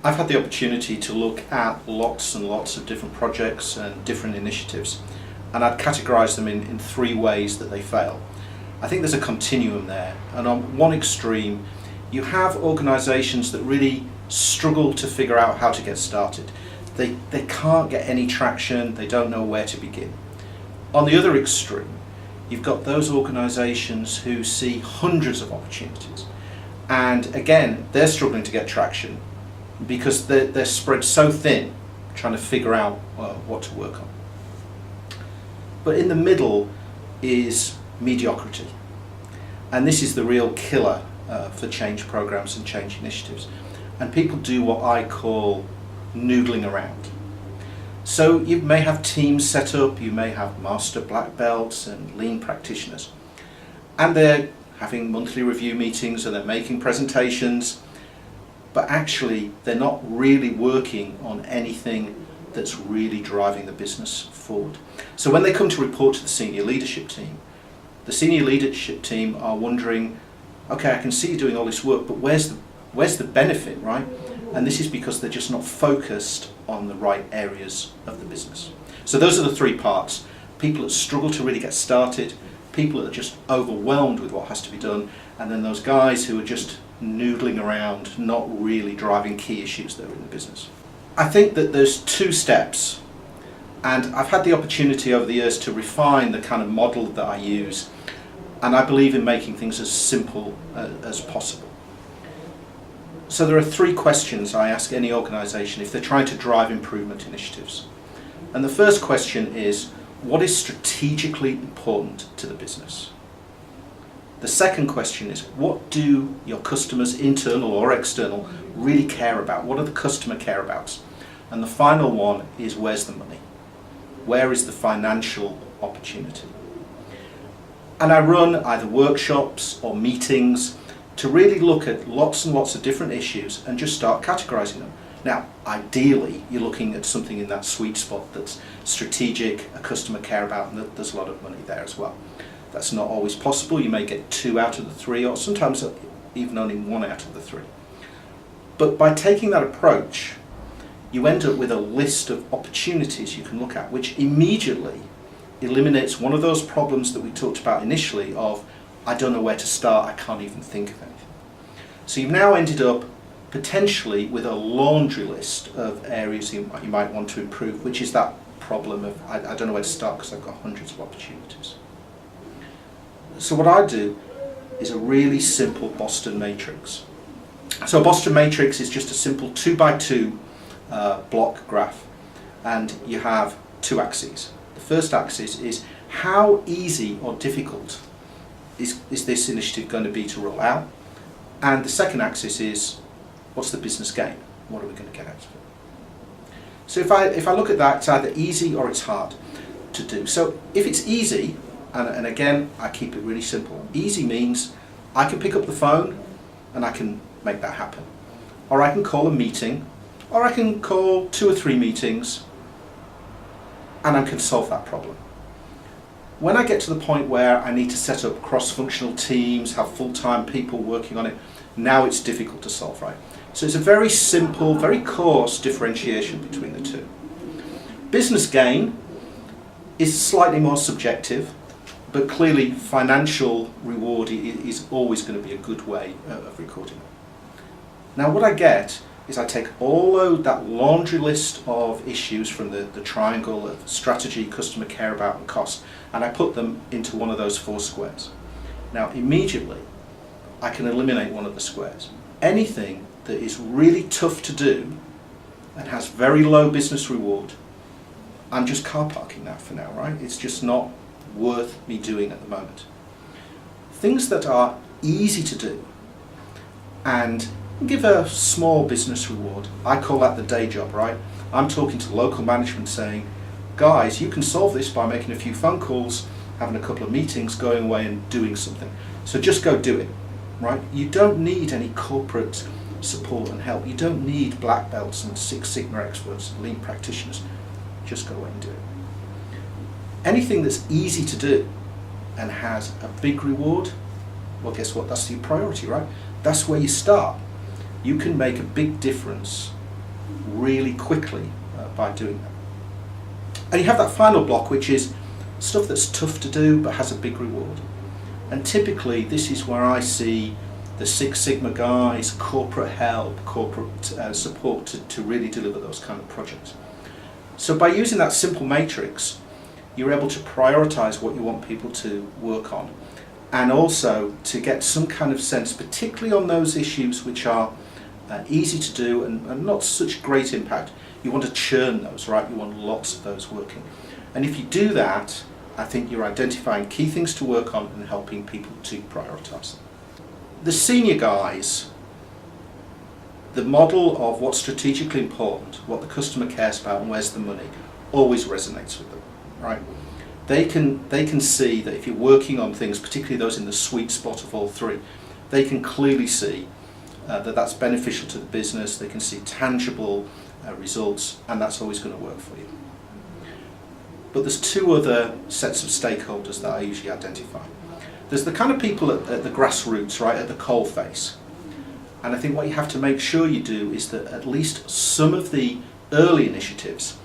I've had the opportunity to look at lots and lots of different projects and different initiatives, and I'd categorise them in three ways that they fail. I think there's a continuum there, and on one extreme you have organisations that really struggle to figure out how to get started. They can't get any traction, they don't know where to begin. On the other extreme, you've got those organisations who see hundreds of opportunities, and again they're struggling to get traction because they're spread so thin trying to figure out what to work on. But in the middle is mediocrity, and this is the real killer for change programs and change initiatives, and people do what I call noodling around. So you may have teams set up, you may have master black belts and lean practitioners, and they're having monthly review meetings and they're making presentations, but actually they're not really working on anything that's really driving the business forward. So when they come to report to the senior leadership team are wondering, okay, I can see you doing all this work, but where's the benefit, right? And this is because they're just not focused on the right areas of the business. So those are the three parts: people that struggle to really get started, people that are just overwhelmed with what has to be done, and then those guys who are just noodling around, not really driving key issues that are in the business. I think that there's two steps, and I've had the opportunity over the years to refine the kind of model that I use, and I believe in making things as simple as possible. So there are three questions I ask any organisation if they're trying to drive improvement initiatives. And the first question is, what is strategically important to the business? The second question is, what do your customers, internal or external, really care about? What do the customer care about? And the final one is, where's the money? Where is the financial opportunity? And I run either workshops or meetings to really look at lots and lots of different issues and just start categorising them. Now, ideally, you're looking at something in that sweet spot that's strategic, a customer care about, and that there's a lot of money there as well. That's not always possible. You may get 2 out of the 3, or sometimes even only 1 out of the 3. But by taking that approach, you end up with a list of opportunities you can look at, which immediately eliminates one of those problems that we talked about initially of, I don't know where to start, I can't even think of anything. So you've now ended up potentially with a laundry list of areas you might want to improve, which is that problem of, I don't know where to start because I've got hundreds of opportunities. So what I do is a really simple Boston matrix. So a Boston matrix is just a simple 2x2 block graph, and you have 2 axes. The first axis is how easy or difficult is this initiative going to be to roll out, and the second axis is what's the business gain? What are we going to get out of it? So if I look at that, it's either easy or it's hard to do. So if it's easy, and again I keep it really simple, easy means I can pick up the phone and I can make that happen, or I can call a meeting, or I can call 2 or 3 meetings and I can solve that problem. When I get to the point where I need to set up cross-functional teams, have full-time people working on it, now it's difficult to solve, right? So it's a very simple, very coarse differentiation between the two. Business gain is slightly more subjective, but clearly financial reward is always going to be a good way of recording it. Now what I get is I take all that laundry list of issues from the triangle of strategy, customer care about, and cost, and I put them into one of those 4 squares. Now immediately I can eliminate one of the squares. Anything that is really tough to do and has very low business reward, I'm just car parking that for now, right? It's just not worth me doing at the moment. Things that are easy to do and give a small business reward, I call that the day job, right? I'm talking to local management saying, guys, you can solve this by making a few phone calls, having a couple of meetings, going away and doing something. So just go do it, right? You don't need any corporate support and help. You don't need black belts and Six Sigma experts and lean practitioners. Just go away and do it. Anything that's easy to do and has a big reward, well, guess what? That's your priority, right? That's where you start. You can make a big difference really quickly by doing that. And you have that final block, which is stuff that's tough to do but has a big reward. And typically this is where I see the Six Sigma guys, corporate help, corporate support to really deliver those kind of projects. So by using that simple matrix, you're able to prioritize what you want people to work on, and also to get some kind of sense, particularly on those issues which are easy to do and not such great impact. You want to churn those, right? You want lots of those working. And if you do that, I think you're identifying key things to work on and helping people to prioritize them. The senior guys, the model of what's strategically important, what the customer cares about and where's the money, always resonates with them, right? They can see that if you're working on things, particularly those in the sweet spot of all three, they can clearly see that that's beneficial to the business. They can see tangible results, and that's always going to work for you. But there's two other sets of stakeholders that I usually identify. There's the kind of people at the grassroots, right, at the coalface. And I think what you have to make sure you do is that at least some of the early initiatives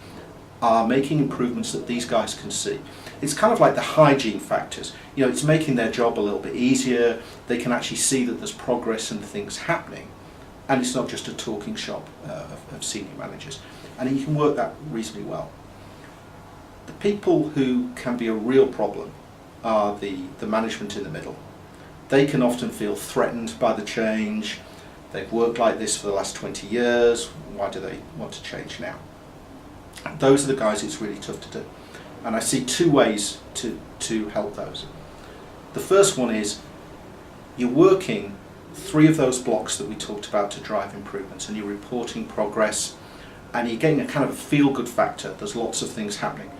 are making improvements that these guys can see. It's kind of like the hygiene factors. You know, it's making their job a little bit easier. They can actually see that there's progress and things happening. And it's not just a talking shop of senior managers. And you can work that reasonably well. The people who can be a real problem are the management in the middle. They can often feel threatened by the change. They've worked like this for the last 20 years. Why do they want to change now? Those are the guys it's really tough to do. And I see two ways to help those. The first one is you're working three of those blocks that we talked about to drive improvements, and you're reporting progress, and you're getting a kind of a feel-good factor. There's lots of things happening.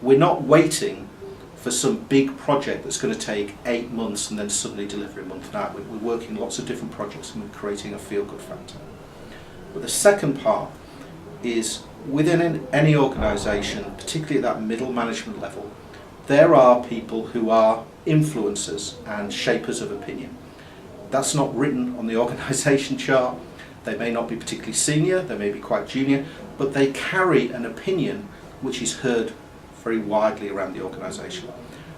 We're not waiting for some big project that's going to take 8 months and then suddenly deliver a month and out. We're working lots of different projects and we're creating a feel-good factor. But the second part is within any organisation, particularly at that middle management level, there are people who are influencers and shapers of opinion. That's not written on the organisation chart. They may not be particularly senior, they may be quite junior, but they carry an opinion which is heard very widely around the organisation.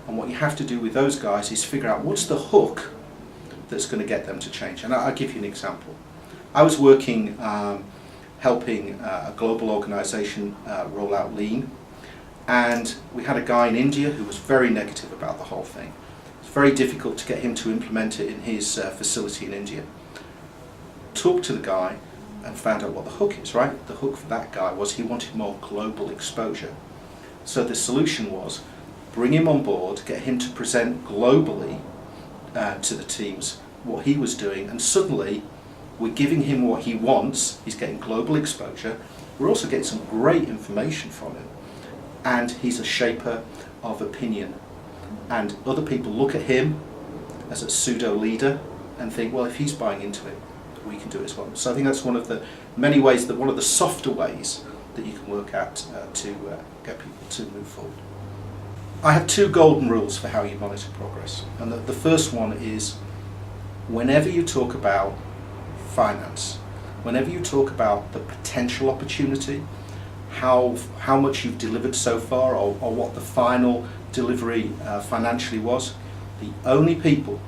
And what you have to do with those guys is figure out what's the hook that's going to get them to change. And I'll give you an example. I was working helping a global organisation roll out lean, and we had a guy in India who was very negative about the whole thing. It's very difficult to get him to implement it in his facility in India. Talked to the guy and found out what the hook is, right? The hook for that guy was he wanted more global exposure. So the solution was bring him on board, get him to present globally to the teams what he was doing, and suddenly we're giving him what he wants. He's getting global exposure. We're also getting some great information from him, and he's a shaper of opinion. And other people look at him as a pseudo leader and think, well, if he's buying into it, we can do it as well. So I think that's one of the many ways, that one of the softer ways that you can work at to get people to move forward. I have two golden rules for how you monitor progress. And the first one is, whenever you talk about finance, whenever you talk about the potential opportunity, how much you've delivered so far, or what the final delivery financially was, the only people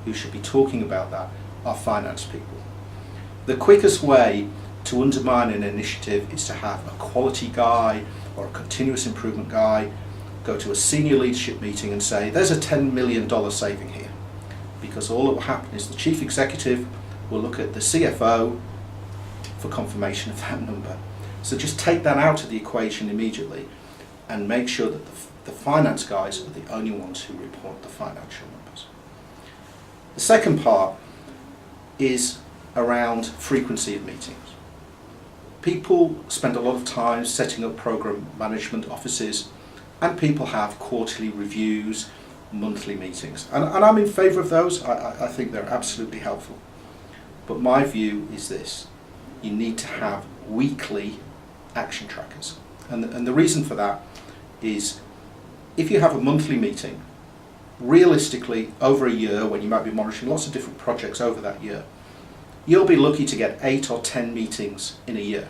who should be talking about that are finance people. The quickest way to undermine an initiative is to have a quality guy or a continuous improvement guy go to a senior leadership meeting and say, there's a $10 million saving here. Because all that will happen is the chief executive will look at the CFO for confirmation of that number. So just take that out of the equation immediately and make sure that the finance guys are the only ones who report the financial numbers. The second part is around frequency of meetings. People spend a lot of time setting up program management offices, and people have quarterly reviews, monthly meetings. And I'm in favour of those. I think they're absolutely helpful. But my view is this: you need to have weekly action trackers. And the reason for that is, if you have a monthly meeting, realistically over a year, when you might be monitoring lots of different projects over that year, you'll be lucky to get 8 or 10 meetings in a year.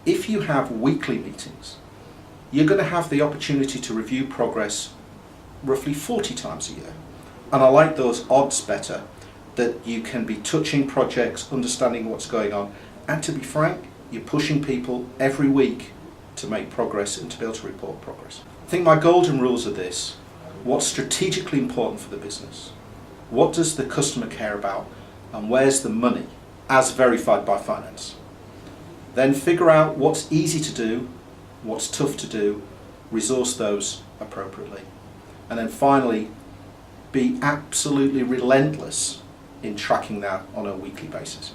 if you have weekly meetings, you're going to have the opportunity to review progress roughly 40 times a year. And I like those odds better, that you can be touching projects, understanding what's going on, and to be frank, you're pushing people every week to make progress and to be able to report progress. I think my golden rules are this: what's strategically important for the business? What does the customer care about? And where's the money, as verified by finance? Then figure out what's easy to do, what's tough to do, resource those appropriately. And then finally, be absolutely relentless in tracking that on a weekly basis.